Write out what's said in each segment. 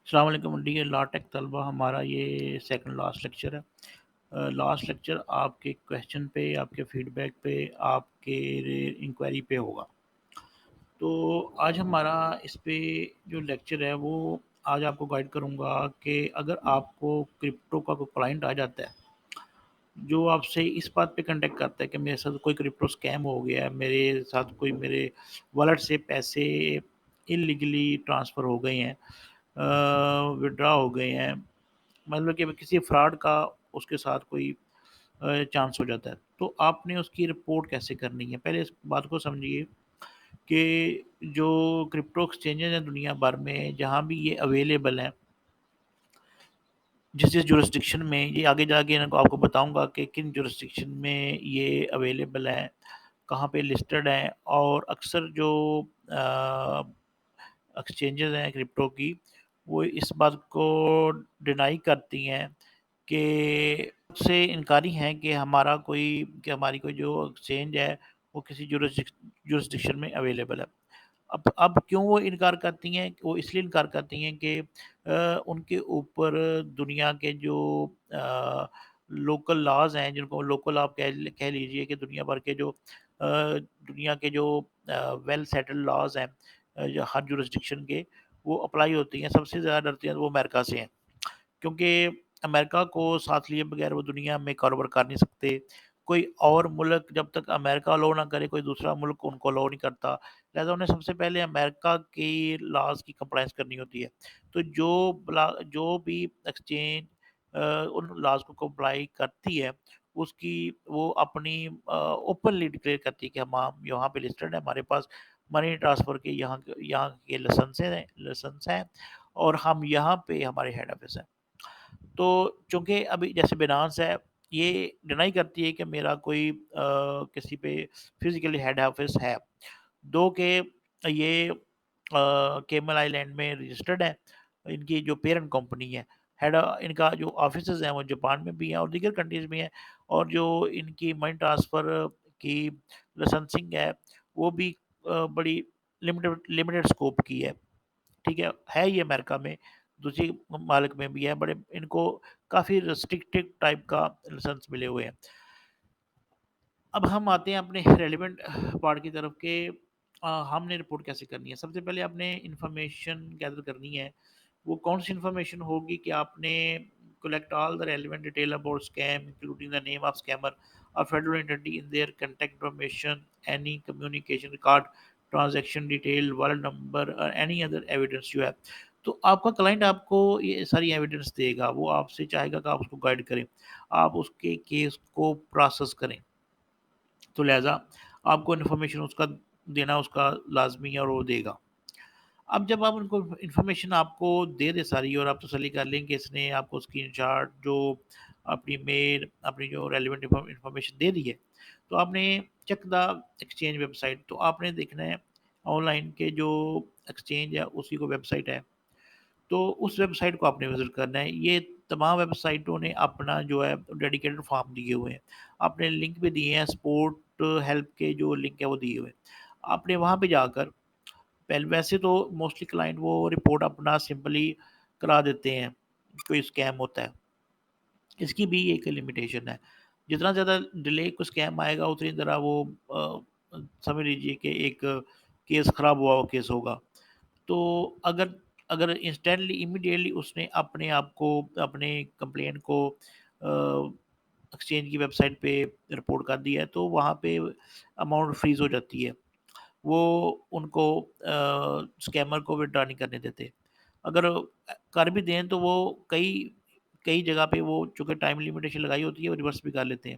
السلام علیکم ڈیئر لا ٹیک طلبہ، ہمارا یہ سیکنڈ لاسٹ لیکچر ہے۔ لاسٹ لیکچر آپ کے کویشچن پہ، آپ کے فیڈ بیک پہ، آپ کے انکوائری پہ ہوگا۔ تو آج ہمارا اس پہ جو لیکچر ہے وہ آج آپ کو گائیڈ کروں گا کہ اگر آپ کو کرپٹو کا کوئی کلائنٹ آ جاتا ہے جو آپ سے اس بات پہ کنٹیکٹ کرتا ہے کہ میرے ساتھ کوئی کرپٹو اسکیم ہو گیا ہے، میرے ساتھ کوئی میرے والیٹ سے پیسے انلیگلی ٹرانسفر ہو گئے ہیں، وڈرا ہو گئے ہیں، مطلب کہ کسی فراڈ کا اس کے ساتھ کوئی چانس ہو جاتا ہے، تو آپ نے اس کی رپورٹ کیسے کرنی ہے۔ پہلے اس بات کو سمجھیے کہ جو کرپٹو ایکسچینجز ہیں دنیا بھر میں جہاں بھی یہ اویلیبل ہیں، جس جورسڈکشن میں، یہ آگے جا کے آپ کو بتاؤں گا کہ کن جورسڈکشن میں یہ اویلیبل ہیں، کہاں پہ لسٹڈ ہیں، اور اکثر جو ایکسچینجز ہیں کرپٹو کی وہ اس بات کو ڈینائی کرتی ہیں کہ سے انکاری ہیں کہ ہماری کوئی جو ایکسچینج ہے وہ کسی جورسڈکشن میں اویلیبل ہے۔ اب کیوں وہ انکار کرتی ہیں؟ وہ اس لیے انکار کرتی ہیں کہ ان کے اوپر دنیا کے جو لوکل لاز ہیں، جن کو لوکل آپ کہہ لیجئے کہ دنیا بھر کے جو دنیا کے جو ویل سیٹل لاز ہیں ہر جورسڈکشن کے، وہ اپلائی ہوتی ہیں۔ سب سے زیادہ ڈرتے ہیں وہ امریکہ سے ہیں، کیونکہ امریکہ کو ساتھ لیے بغیر وہ دنیا میں کاروبار کر نہیں سکتے۔ کوئی اور ملک جب تک امریکہ لو نہ کرے، کوئی دوسرا ملک ان کو لو نہیں کرتا، لہٰذا انہیں سب سے پہلے امریکہ کی لاز کی کمپلائنس کرنی ہوتی ہے۔ تو جو بھی ایکسچینج ان لاز کو کمپلائی کرتی ہے، اس کی وہ اپنی اوپنلی ڈکلیئر کرتی ہے کہ ہم یہاں پہ لسٹڈ ہیں، ہمارے پاس منی ٹرانسفر کے یہاں کے لائسنس ہیں، اور ہم یہاں پہ ہمارے ہیڈ آفس ہے۔ تو چونکہ ابھی جیسے بینانس ہے، یہ ڈینائی کرتی ہے کہ میرا کوئی کسی پہ فزیکلی ہیڈ آفس ہے، دو کہ یہ کیمل آئی لینڈ میں رجسٹرڈ ہے، ان کی جو پیرنٹ کمپنی ہے، ان کا جو آفیسز ہیں وہ جاپان میں بھی ہیں اور دیگر کنٹریز میں ہیں، اور جو ان کی منی ٹرانسفر کی لائسنسنگ ہے وہ بھی بڑی لمیٹڈ اسکوپ کی ہے۔ ٹھیک ہے یہ امریکہ میں، دوسری ممالک میں بھی ہے، بڑے ان کو کافی ریسٹرکٹڈ ٹائپ کا لائسنس ملے ہوئے ہیں۔ اب ہم آتے ہیں اپنے ریلیونٹ پارٹ کی طرف کہ ہم نے رپورٹ کیسے کرنی ہے۔ سب سے پہلے آپ نے انفارمیشن گیدر کرنی ہے۔ وہ کون سی انفارمیشن ہوگی کہ آپ نے collect all the relevant detail about scam, including the name of scammer, a federal entity in their contact information, any communication record, transaction detail, wallet number, or any other evidence you have۔ تو آپ کا client آپ کو یہ ساری evidence دے گا، وہ آپ سے چاہے گا کہ آپ اس کو گائیڈ کریں، آپ اس کے کیس کو پروسیس کریں، تو لہٰذا آپ کو انفارمیشن اس کا دینا اس کا لازمی ہے اور وہ دے گا۔ اب جب آپ ان کو انفارمیشن آپ کو دے دے ساری اور آپ تسلی کر لیں کہ اس نے آپ کو اسکرین شاٹ جو اپنی میل اپنی جو ریلیونٹ انفارمیشن دے دی ہے، تو آپ نے check the exchange website, تو آپ نے دیکھنا ہے آن لائن کے جو ایکسچینج ہے اسی کو ویب سائٹ ہے، تو اس ویب سائٹ کو آپ نے وزٹ کرنا ہے۔ یہ تمام ویب سائٹوں نے اپنا جو ہے ڈیڈیکیٹڈ فارم دیے ہوئے ہیں، آپ نے لنک بھی دیے ہیں، سپورٹ ہیلپ کے جو لنک ہے وہ دیے ہوئے ہیں، آپ نے وہاں پہ جا کر ویسے تو موسٹلی کلائنٹ وہ رپورٹ اپنا سمپلی کرا دیتے ہیں، کوئی اسکیم ہوتا ہے، اس کی بھی ایک لمیٹیشن ہے، جتنا زیادہ ڈیلے کو اسکیم آئے گا اتنی طرح وہ سمجھ لیجیے کہ ایک کیس خراب ہوا کیس ہوگا۔ تو اگر انسٹنٹلی امیڈیٹلی اس نے اپنے آپ کو اپنے کمپلین کو ایکسچینج کی ویب سائٹ پہ رپورٹ کر دیا ہے تو وہاں پہ اماؤنٹ فریز ہو جاتی ہے، وہ ان کو اسکیمر کو وڈرا نہیں کرنے دیتے۔ اگر کر بھی دیں تو وہ کئی جگہ پہ وہ چونکہ ٹائم لمیٹیشن لگائی ہوتی ہے وہ ریورس بھی کر لیتے ہیں۔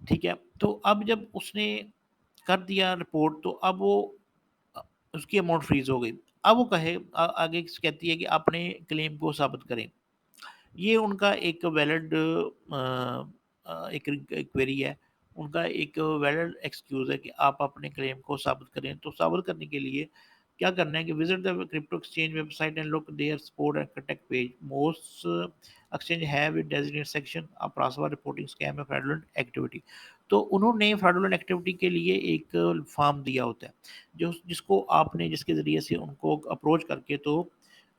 ٹھیک ہے، تو اب جب اس نے کر دیا رپورٹ تو اب وہ اس کی اماؤنٹ فریز ہو گئی، اب وہ آگے کہتی ہے کہ اپنے کلیم کو ثابت کریں۔ یہ ان کا ایک ویلڈ ایک کویری ہے، ان کا ایک ویلڈ ایکسکیوز ہے کہ آپ اپنے کلیم کو ثابت کریں۔ تو ثابت کرنے کے لیے کیا کرنا ہے کہ visit the crypto exchange website and look their support and contact page, most exchange have it designated section of پراسوا reporting scheme and fraudulent activity. تو انہوں نے فراڈولنٹ ایکٹیویٹی کے لیے ایک فارم دیا ہوتا ہے جس کو آپ نے جس کے ذریعے سے ان کو اپروچ کر کے تو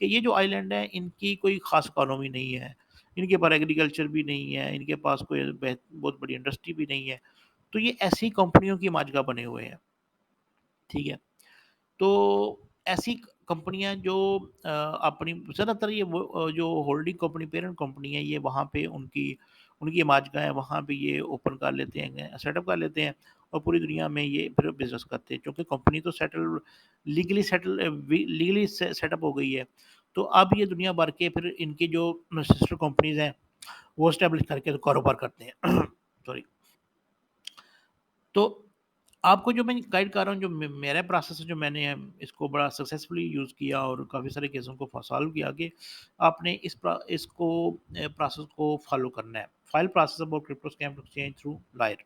کہ یہ جو آئی لینڈ ہیں ان کی کوئی خاص اکانومی نہیں ہے، ان کے پاس ایگریکلچر بھی نہیں ہے، ان کے پاس کوئی بہت بڑی انڈسٹری بھی نہیں ہے، تو یہ ایسی کمپنیوں کی ماجگا بنے ہوئے ہیں، ٹھیک ہے؟ تو ایسی کمپنیاں جو اپنی زیادہ تر یہ جو ہولڈنگ کمپنی پیرنٹ کمپنی ہے یہ وہاں پہ ان کی ماجگاہ ہے، وہاں پہ یہ اوپن کر لیتے ہیں، سیٹ اپ کر لیتے ہیں، اور پوری دنیا میں یہ پھر بزنس کرتے ہیں، کیونکہ کمپنی تو لیگلی سیٹ اپ ہو گئی ہے، تو اب یہ دنیا بھر کے پھر ان کی جو سسٹر کمپنیز ہیں وہ اسٹیبلش کر کے کاروبار کرتے ہیں سوری. تو آپ کو جو میں گائڈ کر رہا ہوں، جو میرا پروسیس ہے، جو میں نے اس کو بڑا سکسیسفلی یوز کیا اور کافی سارے کیسوں کو سالو کیا، کہ آپ نے اس کو پروسیس کو فالو کرنا ہے. File process about crypto scam to exchange through lawyer.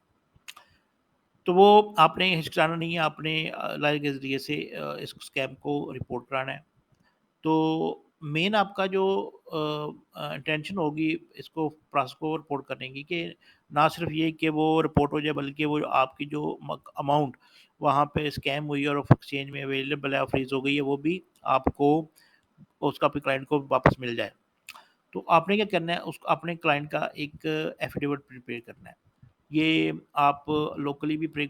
تو وہ آپ نے ہچکچانا نہیں ہے، آپ نے لائر کے ذریعے سے اس اسکیم کو رپورٹ کرانا ہے. تو مین آپ کا جو انٹینشن ہوگی اس کو پروسیس کو رپورٹ کرنے کی، کہ نہ صرف یہ کہ وہ رپورٹ ہو جائے، بلکہ وہ آپ کی جو اماؤنٹ وہاں پہ اسکیم ہوئی اور ایکسچینج میں اویلیبل ہے، فریز ہو گئی ہے، وہ بھی آپ کو اس کا اپنے کلائنٹ کو واپس مل جائے. تو آپ نے کیا کرنا ہے، اس کو اپنے کلائنٹ کا ایک ایفیڈیوٹ پریپیئر کرنا ہے. یہ آپ لوکلی بھی پری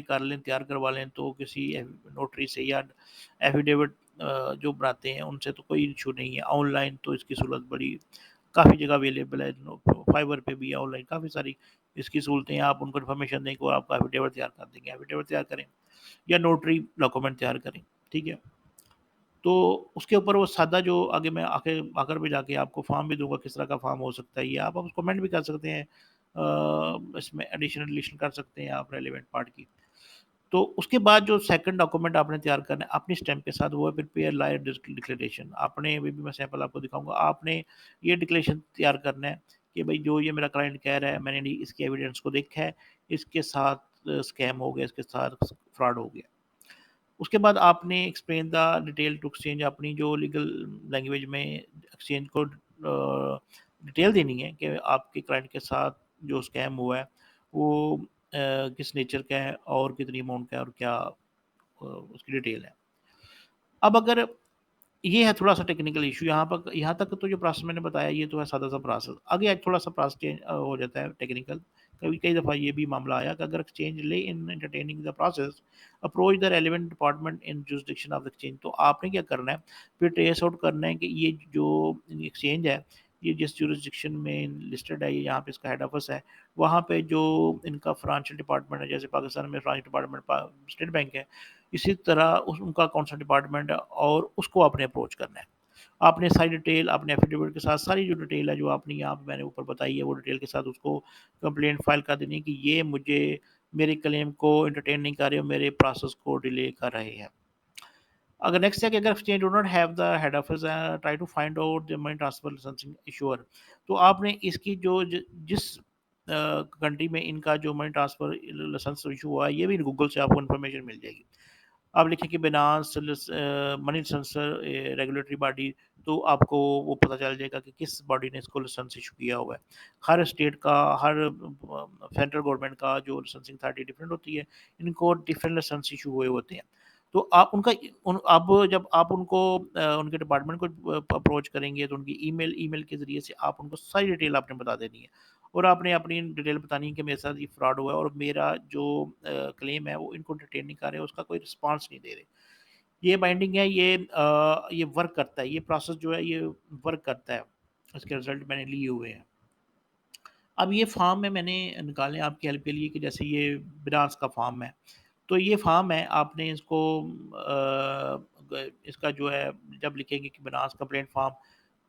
کر لیں، تیار کروا لیں، تو کسی نوٹری سے یا ایفیڈیوٹ جو بناتے ہیں ان سے تو کوئی ایشو نہیں ہے. آن لائن تو اس کی سہولت بڑی کافی جگہ اویلیبل ہے، فائبر پہ بھی آن لائن کافی ساری اس کی سہولتیں ہیں. آپ ان کو انفارمیشن دیں کہ آپ کا ایفیڈیوٹ تیار کر دیں گے، ایفیڈیوٹ تیار کریں یا نوٹری ڈاکومنٹ تیار کریں، ٹھیک ہے؟ تو اس کے اوپر وہ سادہ جو آگے میں آخر میں جا کے آپ کو فارم بھی دوں گا، کس طرح کا فارم ہو سکتا ہے، یہ آپ اس کمنٹ بھی کر سکتے ہیں، اس میں ایڈیشن کر سکتے ہیں آپ ریلیونٹ پارٹ کی. تو اس کے بعد جو سیکنڈ ڈاکومنٹ آپ نے تیار کرنا ہے اپنی اسٹیمپ کے ساتھ، وہ ہے پریپیئر لائر ڈکلیریشن. آپ نے ابھی بھی میں سیمپل آپ کو دکھاؤں گا، آپ نے یہ ڈکلیریشن تیار کرنا ہے کہ بھائی جو یہ میرا کلائنٹ کہہ رہا ہے، میں نے اس کے ایویڈنس کو دیکھا ہے، اس کے ساتھ اسکیم ہو گیا، اس کے ساتھ فراڈ ہو گیا. اس کے بعد آپ نے explain the detail to exchange, اپنی جو لیگل لینگویج میں ایکسچینج کو ڈیٹیل دینی ہے کہ آپ کے کلائنٹ کے ساتھ جو اسکیم ہوا ہے وہ کس نیچر کا ہے اور کتنی اماؤنٹ کا ہے اور کیا اس کی ڈیٹیل ہے. اب اگر یہ ہے تھوڑا سا ٹیکنیکل ایشو، یہاں تک تو جو پروسیس میں نے بتایا یہ تو ہے سادہ سا پروسیس. آگے تھوڑا سا پروسیس چینج ہو جاتا ہے ٹیکنیکل. کئی دفعہ یہ بھی معاملہ آیا کہ اگر ایکسچینج لے in entertaining the process approach the relevant department in jurisdiction of exchange. تو آپ نے کیا کرنا ہے پھر ٹریس آؤٹ کرنا ہے کہ یہ جو ایکسچینج ہے یہ جس جورسڈکشن میں لسٹڈ ہے، یہاں پہ اس کا ہیڈ آفس ہے، وہاں پہ جو ان کا فنانشل ڈپارٹمنٹ ہے، جیسے پاکستان میں فنانشل ڈپارٹمنٹ اسٹیٹ بینک ہے، اسی طرح ان کا کون سا ڈپارٹمنٹ ہے اور اس کو آپ نے اپروچ کرنا ہے. آپ نے ساری ڈیٹیل اپنے ایفیڈیوٹ کے ساتھ، ساری جو ڈیٹیل ہے جو آپ نے یہاں پہ میں نے اوپر بتائی ہے، وہ ڈیٹیل کے ساتھ اس کو کمپلینٹ فائل کر دینی کہ یہ مجھے میرے کلیم کو انٹرٹین نہیں کر رہے، میرے پروسیس کو ڈیلے کر رہے ہیں. اگر نیکسٹ ہے کہ اگر exchange do not have the head office try to find out the money transfer licensing issuer. تو آپ نے اس کی جو جس کنٹری میں ان کا جو منی ٹرانسفر لائسنس ایشو ہوا ہے، یہ بھی گوگل سے آپ کو انفارمیشن مل جائے گی. آپ لکھیں کہ بینانس منی لائسنسر ریگولیٹری باڈی، تو آپ کو وہ پتہ چل جائے گا کہ کس باڈی نے اس کو لائسنس ایشو کیا ہوا ہے. ہر اسٹیٹ کا، ہر سینٹرل گورنمنٹ کا جو لائسنسنگ اتھارٹی ڈفرینٹ ہوتی ہے، ان کو ڈفرینٹ لائسنس ایشو ہوئے ہوتے ہیں. تو آپ ان کا اب جب آپ ان کو ان کے ڈپارٹمنٹ کو اپروچ کریں گے تو ان کی ای میل کے ذریعے سے آپ ان کو ساری ڈیٹیل آپ نے بتا دینی ہے، اور آپ نے اپنی ڈیٹیل بتانی ہے کہ میرے ساتھ یہ فراڈ ہوا ہے اور میرا جو کلیم ہے وہ ان کو انٹرٹین نہیں کر رہے، اس کا کوئی رسپانس نہیں دے رہے. یہ بائنڈنگ ہے، یہ ورک کرتا ہے، یہ پروسیس جو ہے یہ ورک کرتا ہے. اس کے رزلٹ میں نے لیے ہوئے ہیں. اب یہ فارم میں نے نکالے آپ کی ہیلپ کے لیے، کہ جیسے یہ بینانس کا فارم ہے، تو یہ فارم ہے، آپ نے اس کو اس کا جو ہے جب لکھیں گے کہ بینانس کمپلینٹ فارم،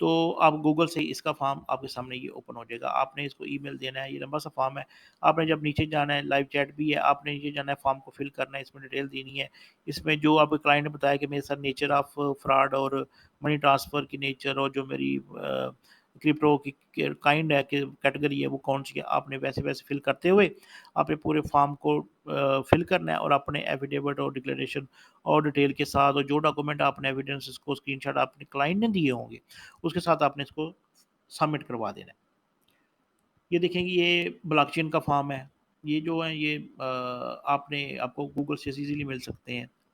تو آپ گوگل سے اس کا فارم آپ کے سامنے یہ اوپن ہو جائے گا. آپ نے اس کو ای میل دینا ہے، یہ لمبا سا فارم ہے. آپ نے جب نیچے جانا ہے، لائیو چیٹ بھی ہے، آپ نے نیچے جانا ہے، فارم کو فل کرنا ہے، اس میں ڈیٹیل دینی ہے. اس میں جو آپ کے کلائنٹ نے بتایا کہ میرے ساتھ نیچر آف فراڈ اور منی ٹرانسفر کی نیچر اور جو میری کرپٹو کی کائنڈ ہے کہ کیٹیگری ہے وہ کون سی ہے، آپ نے ویسے فل کرتے ہوئے آپ نے پورے فارم کو فل کرنا ہے، اور اپنے ایفیڈیوٹ اور ڈکلیریشن اور ڈیٹیل کے ساتھ، اور جو ڈاکومنٹ آپ نے ایویڈنس اس کو اسکرین شاٹ آپ نے کلائنٹ نے دیے ہوں گے اس کے ساتھ آپ نے اس کو سبمٹ کروا دینا ہے. یہ دیکھیں گے یہ بلاک چین کا فارم ہے. یہ جو ہے یہ آپ کو گوگل سے ایزیلی مل سکتے ہیں،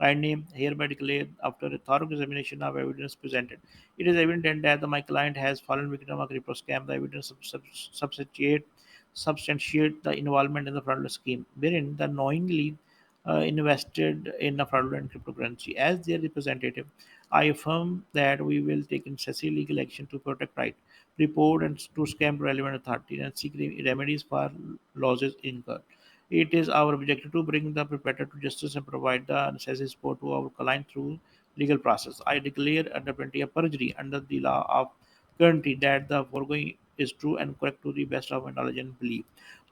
kind name hereby declare after a thorough examination of evidence presented, it is evident that my client has fallen victim of crypto scam. The evidence substantiate the involvement in the fraudulent scheme, wherein the knowingly invested in a fraudulent cryptocurrency. As their representative, I affirm that we will take necessary legal action to protect right, report and to scam relevant authorities and seek remedies for losses incurred. It is our objective to bring the perpetrator to justice and provide the necessary support to our client through legal process. I declare under penalty of perjury under the law of country that the foregoing is true and correct to the best of my knowledge and belief.